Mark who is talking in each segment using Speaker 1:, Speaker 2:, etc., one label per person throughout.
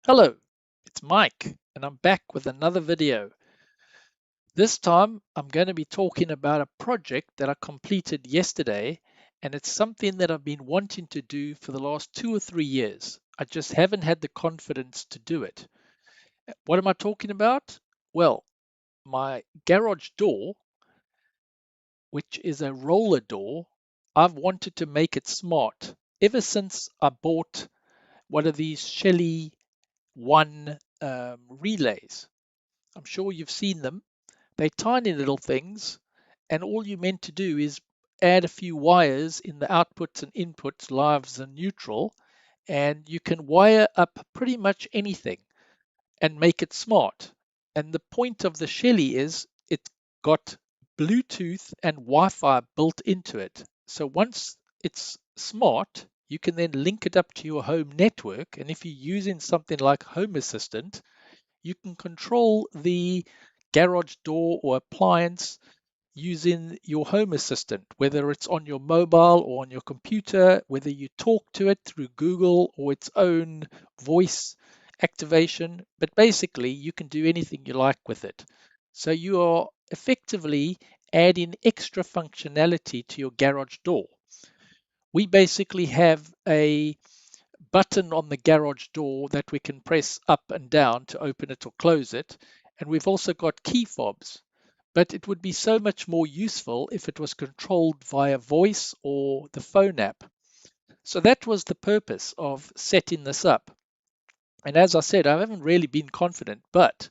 Speaker 1: Hello, it's Mike, and I'm back with another video. This time, I'm going to be talking about a project that I completed yesterday, and it's something that I've been wanting to do for the last 2 or 3 years. I just haven't had the confidence to do it. What am I talking about? Well, my garage door, which is a roller door, I've wanted to make it smart ever since I bought one of these Shelly One relays. I'm sure you've seen them. They're tiny little things, and all you're meant to do is add a few wires in the outputs and inputs, lives and neutral, and you can wire up pretty much anything and make it smart. And the point of the Shelly is it's got Bluetooth and Wi-Fi built into it. So once it's smart, you can then link it up to your home network. And if you're using something like Home Assistant, you can control the garage door or appliance using your home assistant, whether it's on your mobile or on your computer, whether you talk to it through Google or its own voice activation. But basically, you can do anything you like with it. So you are effectively adding extra functionality to your garage door. We basically have a button on the garage door that we can press up and down to open it or close it. And we've also got key fobs, but it would be so much more useful if it was controlled via voice or the phone app. So that was the purpose of setting this up. And as I said, I haven't really been confident, but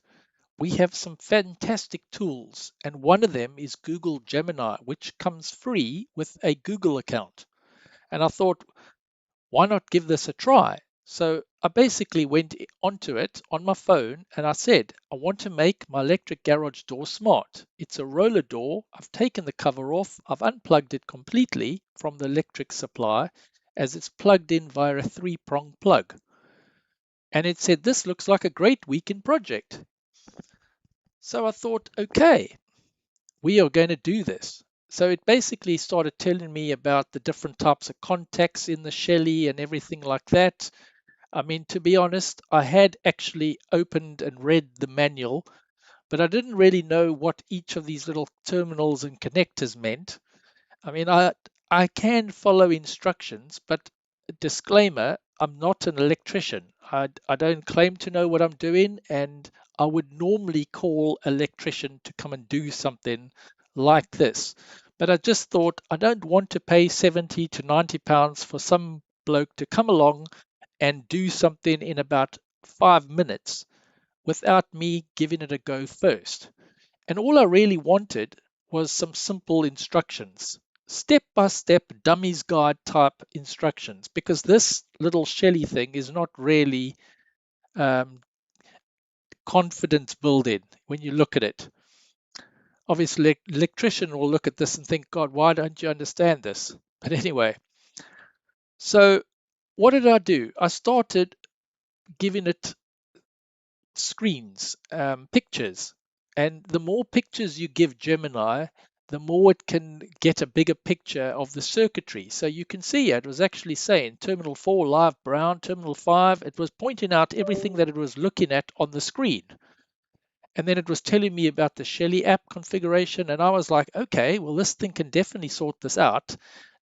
Speaker 1: we have some fantastic tools. And one of them is Google Gemini, which comes free with a Google account. And I thought, why not give this a try? So I basically went onto it on my phone and I said, I want to make my electric garage door smart. It's a roller door. I've taken the cover off. I've unplugged it completely from the electric supply as it's plugged in via a 3-prong plug. And it said, this looks like a great weekend project. So I thought, okay, we are going to do this. So it basically started telling me about the different types of contacts in the Shelly and everything like that. I mean, to be honest, I had actually opened and read the manual, but I didn't really know what each of these little terminals and connectors meant. I mean, I can follow instructions, but disclaimer, I'm not an electrician. I don't claim to know what I'm doing, and I would normally call an electrician to come and do something like this. But I just thought I don't want to pay 70 to 90 pounds for some bloke to come along and do something in about 5 minutes without me giving it a go first. And all I really wanted was some simple instructions, step by step dummies guide type instructions, because this little Shelly thing is not really um, confidence building when you look at it. Obviously, electrician will look at this and think, God, why don't you understand this? But anyway, so what did I do? I started giving it screens, pictures. And the more pictures you give Gemini, the more it can get a bigger picture of the circuitry. So you can see it was actually saying terminal 4 live brown, terminal 5. It was pointing out everything that it was looking at on the screen. And then it was telling me about the Shelly app configuration. And I was like, okay, well, this thing can definitely sort this out.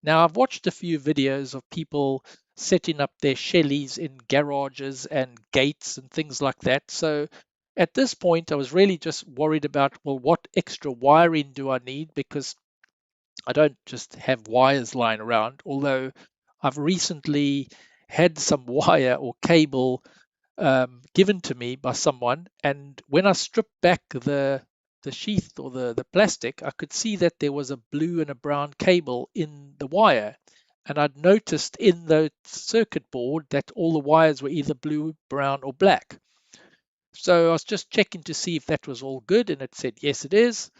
Speaker 1: Now, I've watched a few videos of people setting up their Shellys in garages and gates and things like that. So at this point, I was really just worried about, well, what extra wiring do I need? Because I don't just have wires lying around, although I've recently had some wire or cable given to me by someone, and when I stripped back the sheath or the plastic, I could see that there was a blue and a brown cable in the wire. And I'd noticed in the circuit board that all the wires were either blue, brown, or black. So I was just checking to see if that was all good, and it said yes, it is.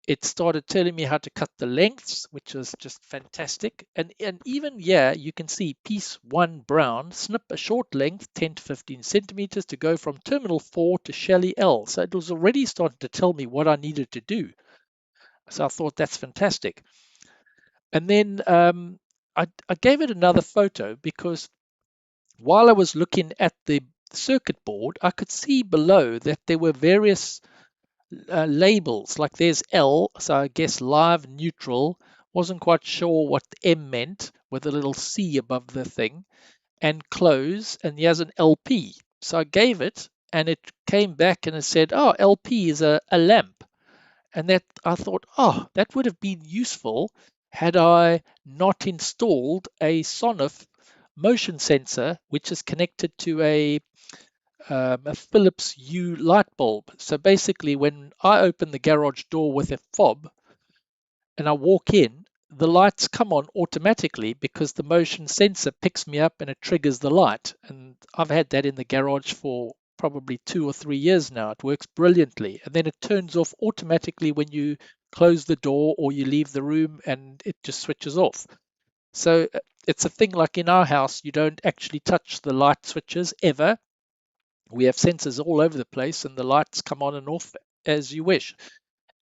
Speaker 1: It started telling me how to cut the lengths, which was just fantastic. And even yeah, you can see piece 1 brown, snip a short length, 10 to 15 centimeters to go from terminal 4 to Shelly L. So it was already starting to tell me what I needed to do. So I thought that's fantastic. And then I gave it another photo because while I was looking at the circuit board, I could see below that there were various labels, like there's L, so I guess live neutral. Wasn't quite sure what M meant with a little C above the thing, and close, and here's an LP. So I gave it, and it came back and it said, oh, LP is a lamp. And that I thought, oh, that would have been useful had I not installed a Sonoff motion sensor, which is connected to a Philips Hue light bulb. So basically, when I open the garage door with a fob and I walk in, the lights come on automatically because the motion sensor picks me up and it triggers the light. And I've had that in the garage for probably 2 or 3 years now. It works brilliantly. And then it turns off automatically when you close the door or you leave the room, and it just switches off. So it's a thing like in our house, you don't actually touch the light switches ever. We have sensors all over the place, and the lights come on and off as you wish.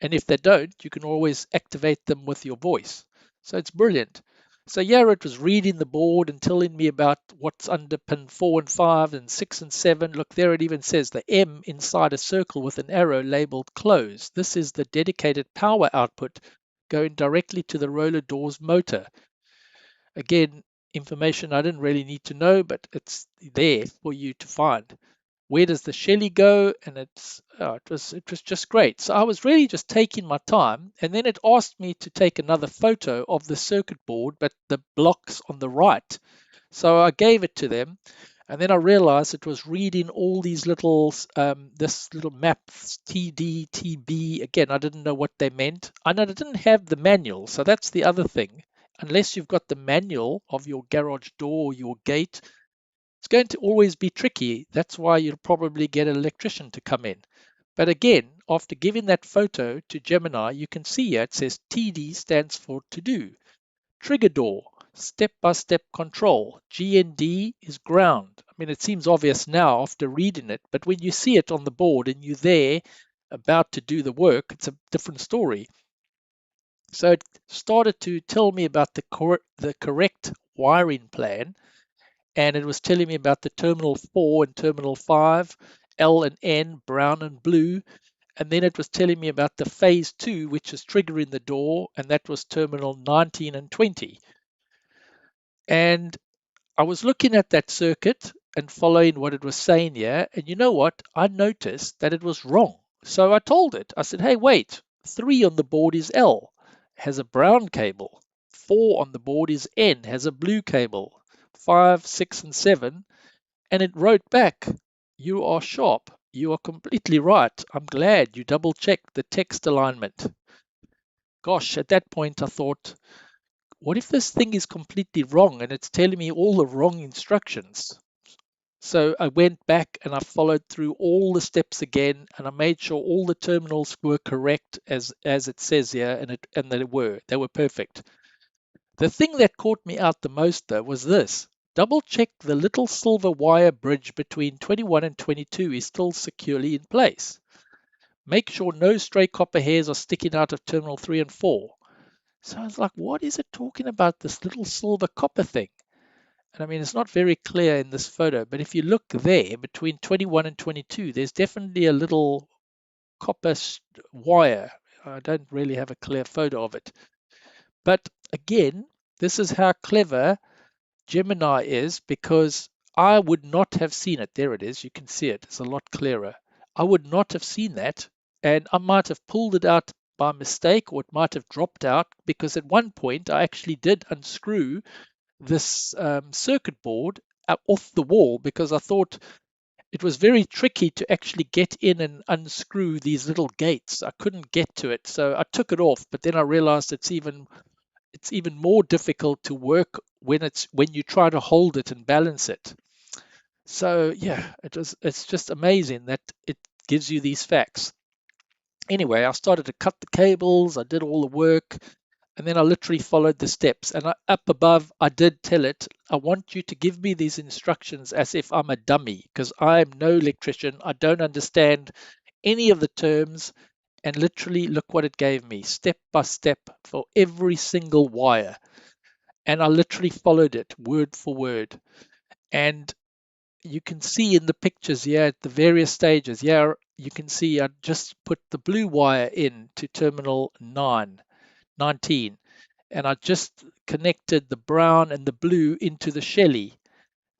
Speaker 1: And if they don't, you can always activate them with your voice. So it's brilliant. So yeah, it was reading the board and telling me about what's under pin 4 and 5 and 6 and 7. Look, there it even says the M inside a circle with an arrow labeled close. This is the dedicated power output going directly to the roller doors motor. Again, information I didn't really need to know, but it's there for you to find. Where does the Shelly go? And it was just great. So I was really just taking my time, and then it asked me to take another photo of the circuit board, but the blocks on the right. So I gave it to them, and then I realized it was reading all these little this little maps, TD, TB. Again, I didn't know what they meant. I didn't have the manual, so that's the other thing. Unless you've got the manual of your garage door or your gate, it's going to always be tricky. That's why you'll probably get an electrician to come in. But again, after giving that photo to Gemini, you can see here it says TD stands for to do. Trigger door, step-by-step control. GND is ground. I mean, it seems obvious now after reading it, but when you see it on the board and you're there about to do the work, it's a different story. So it started to tell me about the correct wiring plan, and it was telling me about the terminal 4 and terminal 5, L and N, brown and blue, and then it was telling me about the phase 2, which is triggering the door, and that was terminal 19 and 20. And I was looking at that circuit and following what it was saying here, and you know what? I noticed that it was wrong. So I told it, I said, hey, wait, 3 on the board is L, has a brown cable. 4 on the board is N, has a blue cable. 5, 6, and 7, and it wrote back, you are sharp. You are completely right. I'm glad you double checked the text alignment. Gosh, at that point I thought, what if this thing is completely wrong and it's telling me all the wrong instructions? So I went back and I followed through all the steps again, and I made sure all the terminals were correct as it says here, and they were perfect. The thing that caught me out the most, though, was this. Double check the little silver wire bridge between 21 and 22 is still securely in place. Make sure no stray copper hairs are sticking out of terminal 3 and 4. So I was like, what is it talking about, this little silver copper thing? And I mean, it's not very clear in this photo, but if you look there between 21 and 22, there's definitely a little copper wire. I don't really have a clear photo of it. But again, this is how clever Gemini is, because I would not have seen it. There it is. You can see it. It's a lot clearer. I would not have seen that, and I might have pulled it out by mistake, or it might have dropped out, because at one point I actually did unscrew this circuit board off the wall, because I thought it was very tricky to actually get in and unscrew these little gates. I couldn't get to it, so I took it off, but then I realized it's even more difficult to work when you try to hold it and balance it. So yeah, it's just amazing that it gives you these facts. Anyway, I started to cut the cables, I did all the work, and then I literally followed the steps. And up above, I did tell it, I want you to give me these instructions as if I'm a dummy, because I'm no electrician. I don't understand any of the terms. And literally, look what it gave me, step by step for every single wire. And I literally followed it word for word. And you can see in the pictures here at the various stages. Yeah, you can see I just put the blue wire in to terminal 19, and I just connected the brown and the blue into the Shelly.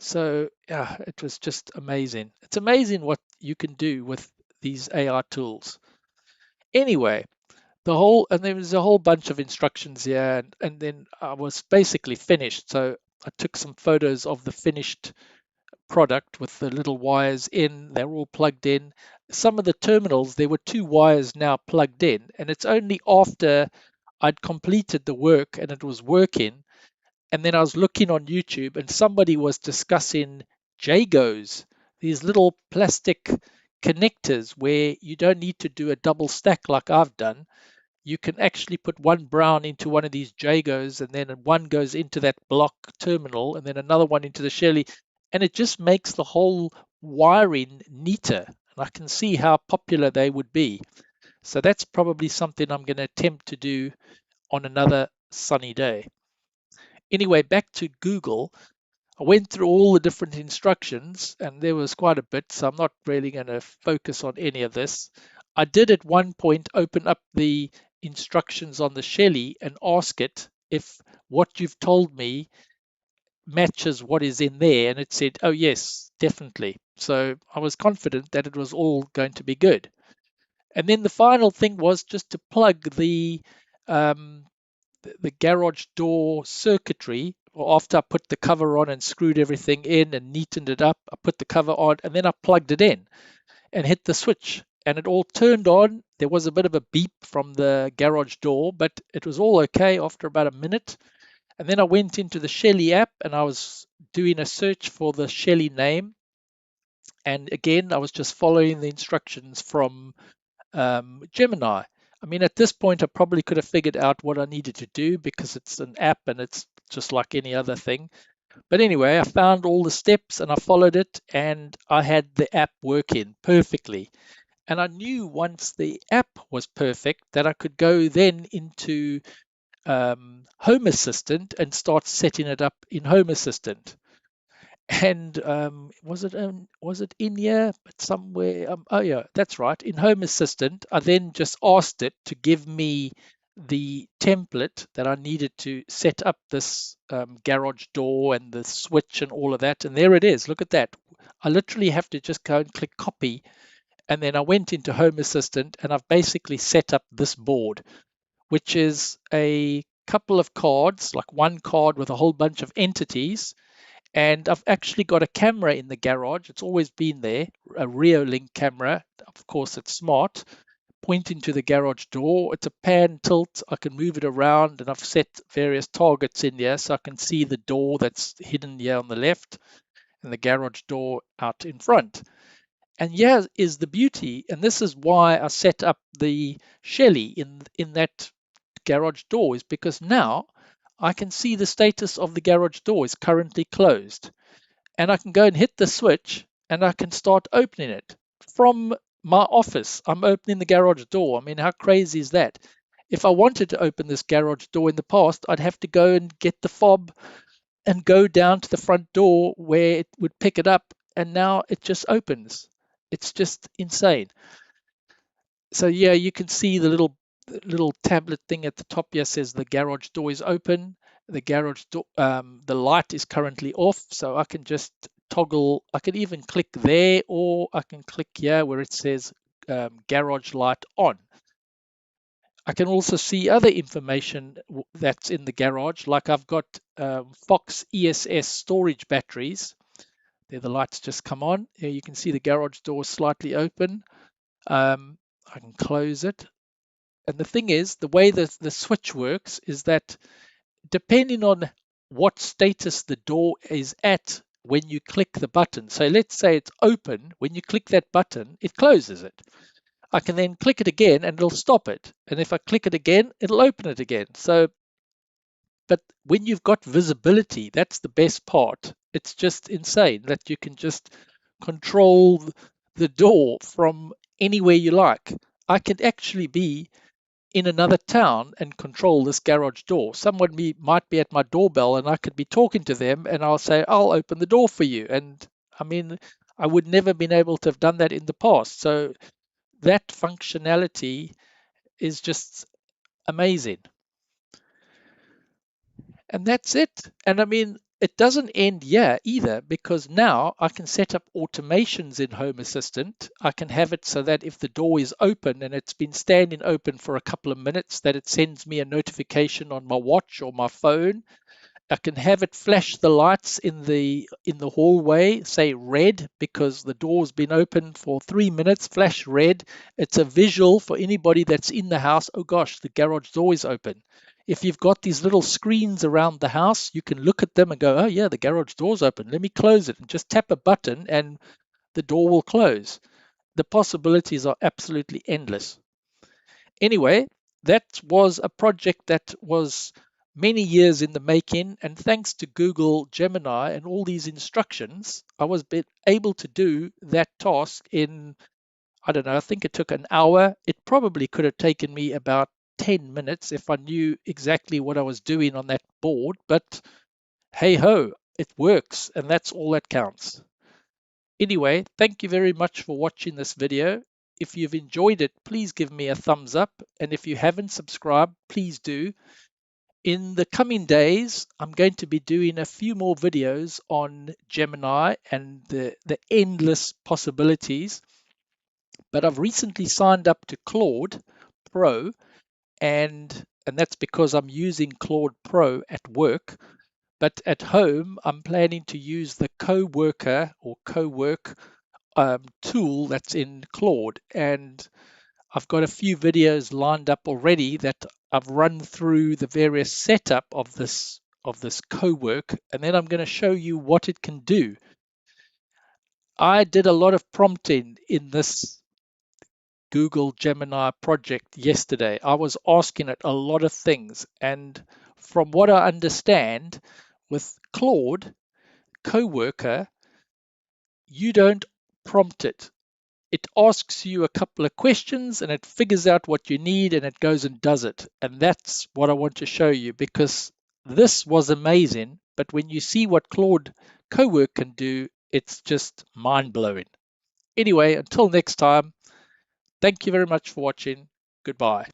Speaker 1: So yeah, it was just amazing. It's amazing what you can do with these AI tools. Anyway, and there was a whole bunch of instructions here, and then I was basically finished. So I took some photos of the finished product with the little wires in. They're all plugged in. Some of the terminals, there were two wires now plugged in, and it's only after I'd completed the work and it was working, and then I was looking on YouTube and somebody was discussing Jagos, these little plastic connectors where you don't need to do a double stack like I've done. You can actually put one brown into one of these Jagos, and then one goes into that block terminal, and then another one into the Shelly, and it just makes the whole wiring neater. And I can see how popular they would be. So that's probably something I'm going to attempt to do on another sunny day. Anyway, back to Google. I went through all the different instructions, and there was quite a bit, so I'm not really going to focus on any of this. I did at one point open up the instructions on the Shelly and ask it if what you've told me matches what is in there, and it said, oh yes, definitely. So I was confident that it was all going to be good. And then the final thing was just to plug um, the garage door circuitry. Well, after I put the cover on and screwed everything in and neatened it up, I put the cover on and then I plugged it in and hit the switch, and it all turned on. There was a bit of a beep from the garage door, but it was all okay after about a minute. And then I went into the Shelly app and I was doing a search for the Shelly name. And again, I was just following the instructions from Gemini. I mean, at this point, I probably could have figured out what I needed to do because it's an app and it's just like any other thing. But anyway, I found all the steps and I followed it, and I had the app working perfectly. And I knew once the app was perfect that I could go then into Home Assistant and start setting it up in Home Assistant. And was it in here? But somewhere. Oh yeah, that's right. In Home Assistant, I then just asked it to give me the template that I needed to set up this garage door and the switch and all of that. And there it is. Look at that. I literally have to just go and click copy. And then I went into Home Assistant and I've basically set up this board, which is a couple of cards, like one card with a whole bunch of entities, and I've actually got a camera in the garage. It's always been there, a rear link camera. Of course, it's smart, pointing to the garage door. It's a pan tilt. I can move it around, and I've set various targets in here so I can see the door that's hidden here on the left and the garage door out in front. And here is the beauty, and this is why I set up the Shelly in that garage door, is because now I can see the status of the garage door is currently closed, and I can go and hit the switch and I can start opening it from my office. I'm opening the garage door. I mean, how crazy is that? If I wanted to open this garage door in the past, I'd have to go and get the fob and go down to the front door where it would pick it up, and now it just opens. It's just insane. So yeah, you can see the little tablet thing at the top here says the garage door is open. The garage door, the light is currently off, so I can just toggle. I can even click there, or I can click here where it says garage light on. I can also see other information that's in the garage, like I've got Fox ESS storage batteries. There, the lights just come on. Here you can see the garage door slightly open. I can close it. And the thing is, the way that the switch works is that depending on what status the door is at when you click the button. So let's say it's open. When you click that button, it closes it. I can then click it again and it'll stop it. And if I click it again, it'll open it again. So, but when you've got visibility, that's the best part. It's just insane that you can just control the door from anywhere you like. I can actually be in another town and control this garage door. Someone might be at my doorbell and I could be talking to them and I'll say, I'll open the door for you. And I mean, I would never been able to have done that in the past. So that functionality is just amazing. And that's it. And I mean, it doesn't end here either, because now I can set up automations in Home Assistant. I can have it so that if the door is open and it's been standing open for a couple of minutes, that it sends me a notification on my watch or my phone. I can have it flash the lights in the hallway, say red, because the door's been open for 3 minutes, flash red. It's a visual for anybody that's in the house. Oh gosh, the garage door is open. If you've got these little screens around the house, you can look at them and go, oh yeah, the garage door's open. Let me close it, and just tap a button and the door will close. The possibilities are absolutely endless. Anyway, that was a project that was many years in the making, and thanks to Google Gemini and all these instructions, I was able to do that task in, I don't know, I think it took an hour. It probably could have taken me about 10 minutes if I knew exactly what I was doing on that board, but hey ho, it works, and that's all that counts. Anyway, thank you very much for watching this video. If you've enjoyed it, please give me a thumbs up. And if you haven't subscribed, please do. In the coming days, I'm going to be doing a few more videos on Gemini and the endless possibilities. But I've recently signed up to Claude Pro, and that's because I'm using Claude Pro at work. But at home, I'm planning to use the co-worker or co-work tool that's in Claude, and I've got a few videos lined up already that I've run through the various setup of this co-work, and then I'm going to show you what it can do. I did a lot of prompting in this Google Gemini project yesterday. I was asking it a lot of things, and from what I understand, with Claude Coworker, you don't prompt it. It asks you a couple of questions and it figures out what you need and it goes and does it. And that's what I want to show you, because this was amazing. But when you see what Claude Cowork can do, it's just mind blowing. Anyway, until next time, thank you very much for watching. Goodbye.